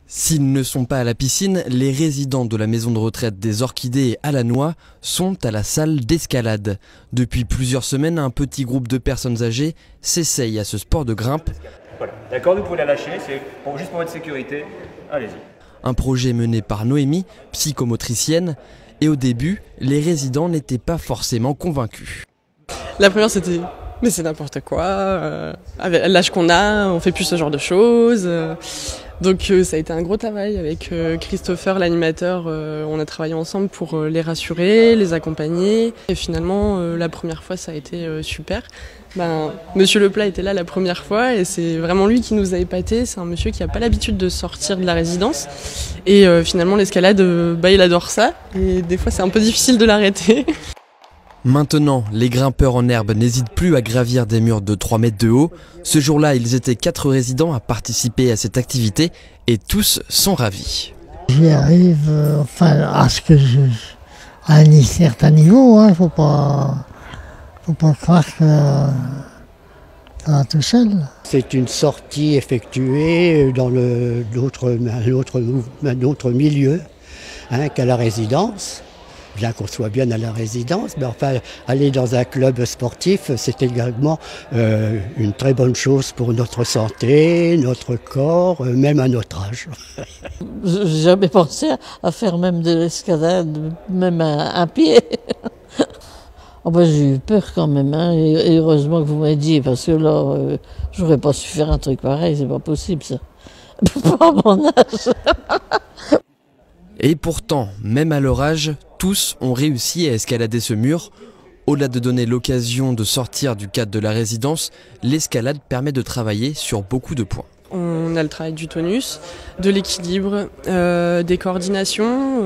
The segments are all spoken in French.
S'ils ne sont pas à la piscine, les résidents de la maison de retraite des Orchidées à Lannoy sont à la salle d'escalade. Depuis plusieurs semaines, un petit groupe de personnes âgées s'essaye à ce sport de grimpe. Voilà. D'accord, vous pouvez la lâcher, c'est juste pour votre sécurité. Allez-y. Un projet mené par Noémie, psychomotricienne, et au début, les résidents n'étaient pas forcément convaincus. La première c'était « mais c'est n'importe quoi, avec l'âge qu'on a, on fait plus ce genre de choses ». Donc ça a été un gros travail avec Christopher, l'animateur, on a travaillé ensemble pour les accompagner. Et finalement, la première fois ça a été super. Monsieur Leplat était là la première fois et c'est vraiment lui qui nous a épatés. C'est un monsieur qui n'a pas l'habitude de sortir de la résidence. Et finalement l'escalade, il adore ça. Et des fois c'est un peu difficile de l'arrêter. Maintenant, les grimpeurs en herbe n'hésitent plus à gravir des murs de 3 mètres de haut. Ce jour-là, ils étaient 4 résidents à participer à cette activité et tous sont ravis. J'y arrive à un certain niveau, hein. Faut pas croire que ça va tout seul. C'est une sortie effectuée dans un autre milieu qu'à la résidence. Bien qu'on soit bien à la résidence, mais enfin, aller dans un club sportif, c'est également une très bonne chose pour notre santé, notre corps, même à notre âge. J'ai jamais pensé à faire même de l'escalade, même un pied. J'ai eu peur quand même, et heureusement que vous m'avez dit, parce que là, j'aurais pas su faire un truc pareil, c'est pas possible ça. Pas à mon âge. Et pourtant, même à leur âge, tous ont réussi à escalader ce mur. Au-delà de donner l'occasion de sortir du cadre de la résidence, l'escalade permet de travailler sur beaucoup de points. On a le travail du tonus, de l'équilibre, des coordinations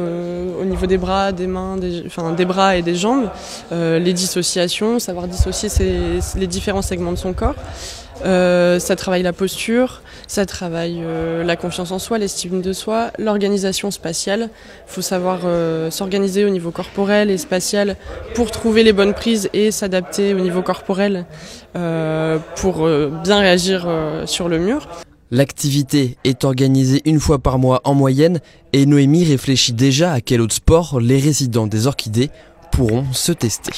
au niveau des bras, des mains, des bras et des jambes, les dissociations, savoir dissocier les différents segments de son corps. Ça travaille la posture, ça travaille la confiance en soi, l'estime de soi, l'organisation spatiale. Il faut savoir s'organiser au niveau corporel et spatial pour trouver les bonnes prises et s'adapter au niveau corporel pour bien réagir sur le mur. L'activité est organisée une fois par mois en moyenne et Noémie réfléchit déjà à quel autre sport les résidents des Orchidées pourront se tester.